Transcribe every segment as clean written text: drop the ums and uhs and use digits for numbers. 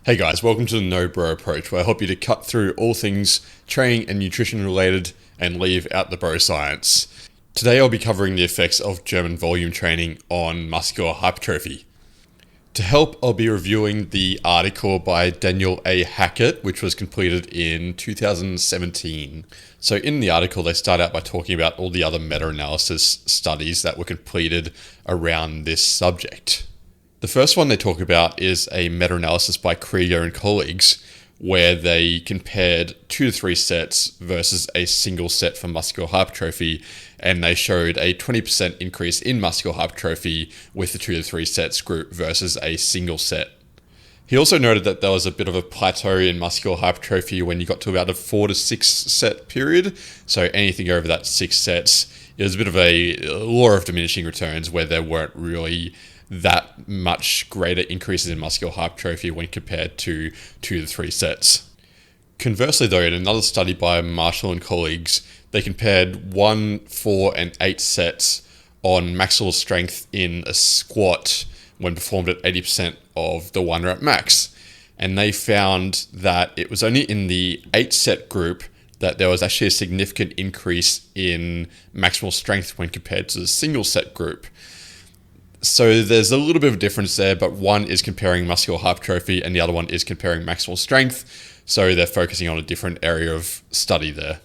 Hey guys, welcome to the No Bro Approach, where I help you to cut through all things training and nutrition related and leave out the bro science. Today I'll be covering the effects of German volume training on muscular hypertrophy. To help, I'll be reviewing the article by Daniel A. Hackett, which was completed in 2017. So in the article, they start out by talking about all the other meta-analysis studies that were completed around this subject. The first one they talk about is a meta-analysis by Krieger and colleagues, where they compared 2 to 3 sets versus a single set for muscular hypertrophy, and they showed a 20% increase in muscular hypertrophy with the 2 to 3 sets group versus a single set. He also noted that there was a bit of a plateau in muscular hypertrophy when you got to about a 4 to 6 set period, so anything over that 6 sets, it was a bit of a law of diminishing returns where there weren't really that much greater increases in muscular hypertrophy when compared to 2 to 3 sets. Conversely though, in another study by Marshall and colleagues, they compared 1, 4, and 8 sets on maximal strength in a squat when performed at 80% of the 1 rep max. And they found that it was only in the 8 set group that there was actually a significant increase in maximal strength when compared to the single set group. So there's a little bit of a difference there, but one is comparing muscular hypertrophy and the other one is comparing maximal strength. So they're focusing on a different area of study there.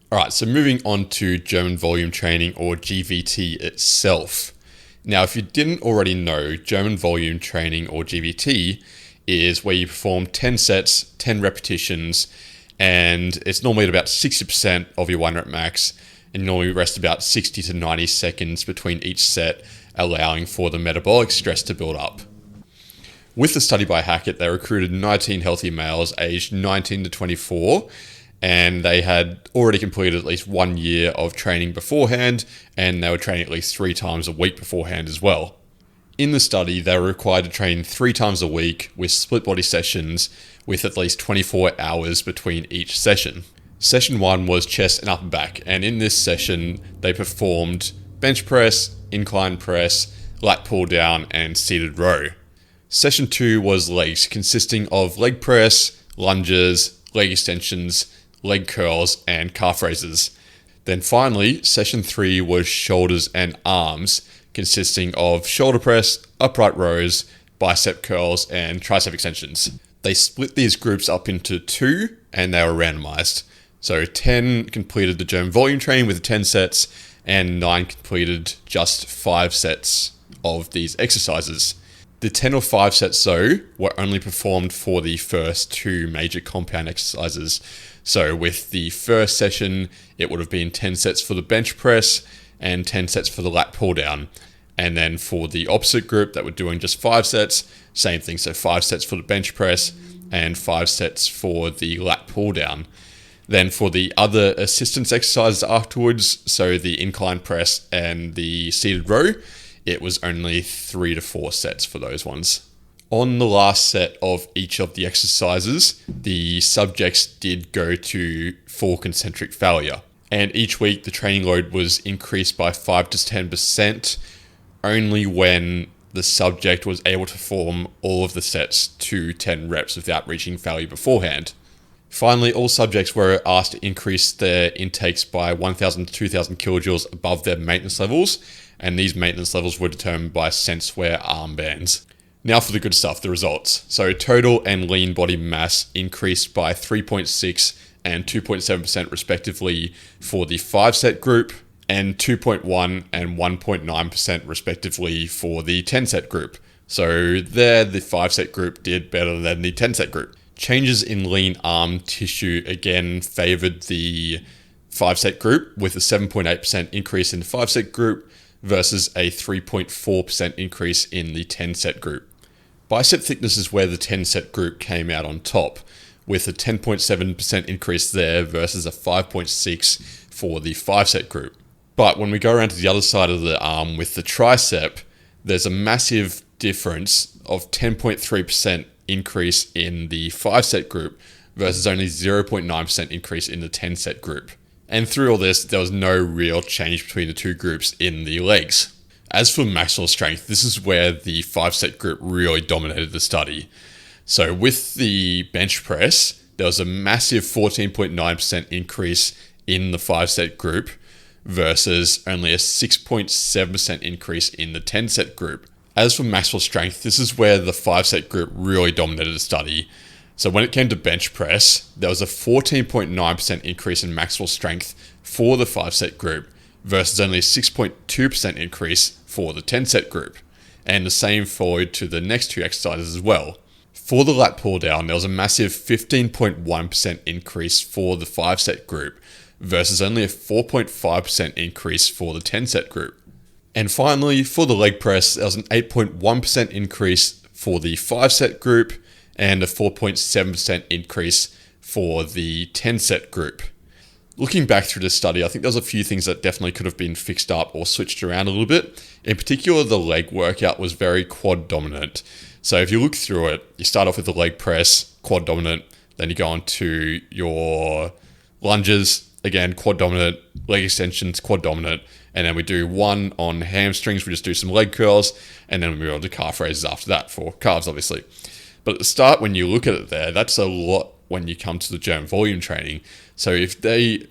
All right, so moving on to German volume training, or GVT itself. Now, if you didn't already know, German volume training, or GVT, is where you perform 10 sets, 10 repetitions, and it's normally at about 60% of your 1 rep max, and you normally rest about 60 to 90 seconds between each set, allowing for the metabolic stress to build up. With the study by Hackett, they recruited 19 healthy males aged 19 to 24, and they had already completed at least 1 year of training beforehand, and they were training at least 3 times a week beforehand as well. In the study, they were required to train 3 times a week with split body sessions with at least 24 hours between each session. Session 1 was chest and upper back, and in this session, they performed bench press, incline press, lat pull down, and seated row. Session 2 was legs, consisting of leg press, lunges, leg extensions, leg curls, and calf raises. Then finally, session 3 was shoulders and arms, consisting of shoulder press, upright rows, bicep curls, and tricep extensions. They split these groups up into 2, and they were randomized. So 10 completed the German volume training with 10 sets, and 9 completed just 5 sets of these exercises. The 10 or 5 sets though were only performed for the first 2 major compound exercises. So with the first session, it would have been 10 sets for the bench press and 10 sets for the lat pull down. And then for the opposite group that were doing just 5 sets, same thing. So 5 sets for the bench press and 5 sets for the lat pull down. Then for the other assistance exercises afterwards, so the incline press and the seated row, it was only 3 to 4 sets for those ones. On the last set of each of the exercises, the subjects did go to full concentric failure. And each week the training load was increased by 5 to 10% only when the subject was able to perform all of the sets to 10 reps without reaching failure beforehand. Finally, all subjects were asked to increase their intakes by 1,000 to 2,000 kilojoules above their maintenance levels, and these maintenance levels were determined by SenseWear armbands. Now for the good stuff, the results. So total and lean body mass increased by 3.6 and 2.7% respectively for the 5-set group, and 2.1 and 1.9% respectively for the 10-set group. So there, the 5-set group did better than the 10-set group. Changes in lean arm tissue again favored the 5-set group with a 7.8% increase in the 5-set group versus a 3.4% increase in the 10-set group. Bicep thickness is where the 10-set group came out on top, with a 10.7% increase there versus a 5.6% for the 5-set group. But when we go around to the other side of the arm with the tricep, there's a massive difference of 10.3% increase in the 5-set group versus only 0.9% increase in the 10-set group. And through all this, there was no real change between the 2 groups in the legs. As for maximal strength, this is where the 5-set group really dominated the study. So with the bench press, there was a massive 14.9% increase in the 5-set group versus only a 6.7% increase in the 10-set group. As for maximal strength, this is where the 5-set group really dominated the study. So when it came to bench press, there was a 14.9% increase in maximal strength for the 5-set group versus only a 6.2% increase for the 10-set group. And the same followed to the next two exercises as well. For the lat pull down, there was a massive 15.1% increase for the 5-set group versus only a 4.5% increase for the 10-set group. And finally, for the leg press, there was an 8.1% increase for the 5-set group and a 4.7% increase for the 10-set group. Looking back through the study, I think there's a few things that definitely could have been fixed up or switched around a little bit. In particular, the leg workout was very quad dominant. So if you look through it, you start off with the leg press, quad dominant, then you go on to your lunges, again, quad dominant, leg extensions, quad dominant, and then we do one on hamstrings, we just do some leg curls, and then we move on to calf raises after that for calves, obviously. But at the start, when you look at it there, that's a lot when you come to the German volume training. So if they,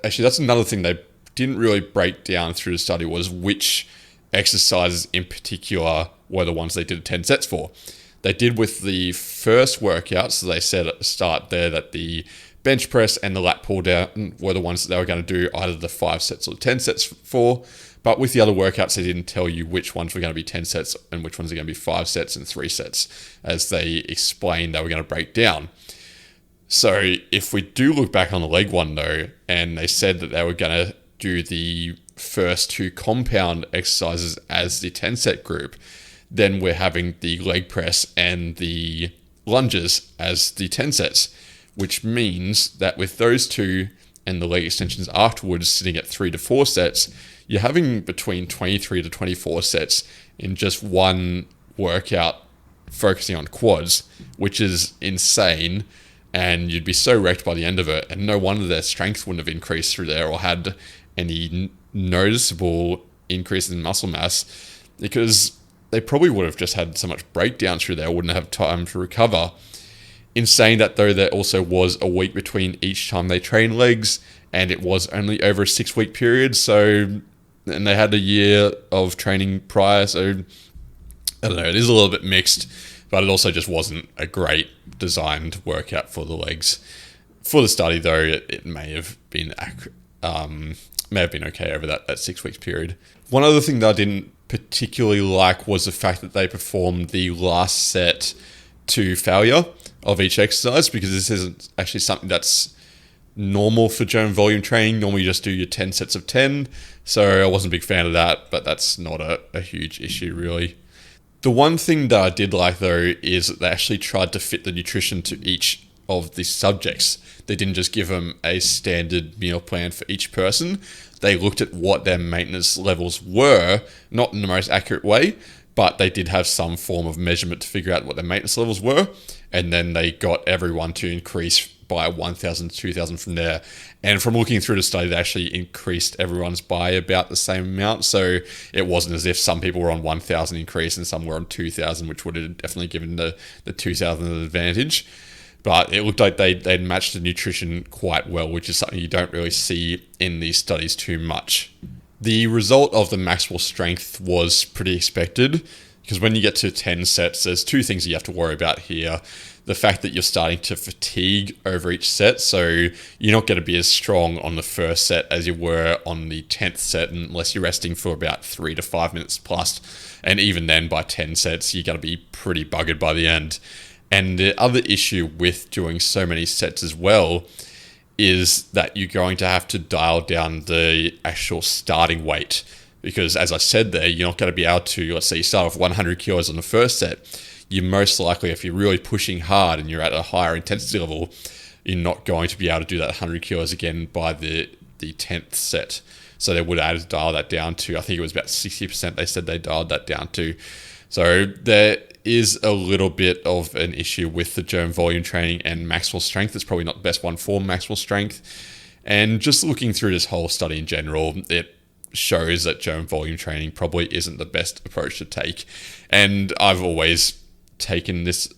actually that's another thing they didn't really break down through the study was which exercises in particular were the ones they did 10 sets for. They did with the first workout, so they said at the start there that the bench press and the lat pull down were the ones that they were going to do either the 5 sets or 10 sets for. But with the other workouts, they didn't tell you which ones were going to be 10 sets and which ones are going to be 5 sets and 3 sets, as they explained they were going to break down. So if we do look back on the leg one though, and they said that they were going to do the first 2 compound exercises as the 10 set group, then we're having the leg press and the lunges as the 10 sets, which means that with those 2 and the leg extensions afterwards sitting at 3 to 4 sets, you're having between 23 to 24 sets in just one workout focusing on quads, which is insane. And you'd be so wrecked by the end of it. And no wonder their strength wouldn't have increased through there or had any noticeable increase in muscle mass, because they probably would have just had so much breakdown through there, wouldn't have time to recover. In saying that though, there also was a week between each time they trained legs, and it was only over a 6-week period. So, and they had a year of training prior. So I don't know, it is a little bit mixed, but it also just wasn't a great designed workout for the legs. For the study though, it may have been okay over that 6 weeks period. One other thing that I didn't particularly like was the fact that they performed the last set to failure of each exercise, because this isn't actually something that's normal for German volume training. Normally you just do your 10 sets of 10. So I wasn't a big fan of that, but that's not a huge issue really. The one thing that I did like though is that they actually tried to fit the nutrition to each of the subjects. They didn't just give them a standard meal plan for each person. They looked at what their maintenance levels were, not in the most accurate way, but they did have some form of measurement to figure out what their maintenance levels were. And then they got everyone to increase by 1,000 to 2,000 from there. And from looking through the study, they actually increased everyone's by about the same amount. So it wasn't as if some people were on 1,000 increase and some were on 2,000, which would have definitely given the 2,000 an advantage. But it looked like they'd matched the nutrition quite well, which is something you don't really see in these studies too much. The result of the maximal strength was pretty expected, because when you get to 10 sets, there's 2 things you have to worry about here. The fact that you're starting to fatigue over each set, so you're not going to be as strong on the first set as you were on the 10th set unless you're resting for about 3 to 5 minutes plus. And even then, by 10 sets, you're going to be pretty buggered by the end. And the other issue with doing so many sets as well is that you're going to have to dial down the actual starting weight. Because as I said there, you're not going to be able to, let's say you start off 100 kilos on the first set. You're most likely, if you're really pushing hard and you're at a higher intensity level, you're not going to be able to do that 100 kilos again by the 10th set. So they would have had to dial that down to, I think it was about 60% they said they dialed that down to. So there is a little bit of an issue with the German volume training and maximal strength. It's probably not the best one for maximal strength. And just looking through this whole study in general, it shows that German volume training probably isn't the best approach to take. And I've always taken this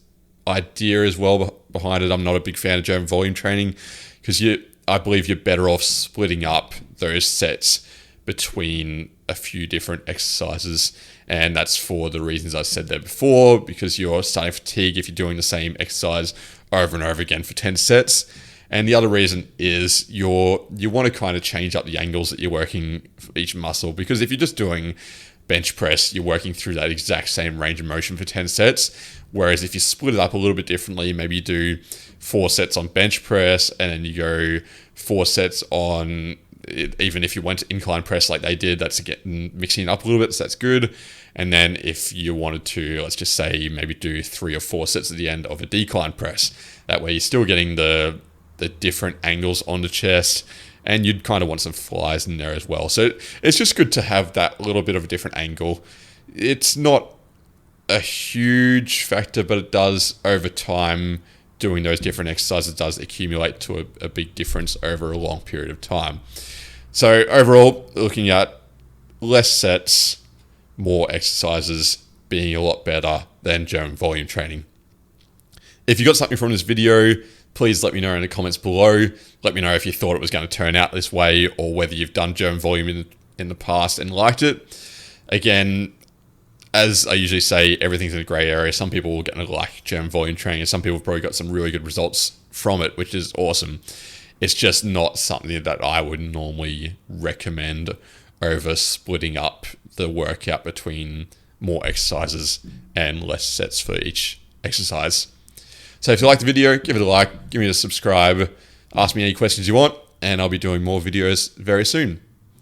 idea as well behind it. I'm not a big fan of German volume training because I believe you're better off splitting up those sets between a few different exercises, and that's for the reasons I said there before, because you're starting fatigue if you're doing the same exercise over and over again for 10 sets. And the other reason is you want to kind of change up the angles that you're working for each muscle, because if you're just doing bench press, you're working through that exact same range of motion for 10 sets. Whereas if you split it up a little bit differently, maybe you do 4 sets on bench press and then you go 4 sets on, even if you went to incline press like they did, that's again mixing it up a little bit, so that's good. And then if you wanted to, let's just say maybe do 3 or 4 sets at the end of a decline press. That way you're still getting the different angles on the chest, and you'd kind of want some flies in there as well. So it's just good to have that little bit of a different angle. It's not a huge factor, but it does over time, doing those different exercises does accumulate to a big difference over a long period of time. So overall, looking at less sets, more exercises being a lot better than German volume training. If you got something from this video, please let me know in the comments below. Let me know if you thought it was going to turn out this way, or whether you've done German volume in the past and liked it. Again, as I usually say, everything's in a grey area. Some people will get to like German volume training, and some people have probably got some really good results from it, which is awesome. It's just not something that I would normally recommend over splitting up the workout between more exercises and less sets for each exercise. So if you liked the video, give it a like, give me a subscribe, ask me any questions you want, and I'll be doing more videos very soon.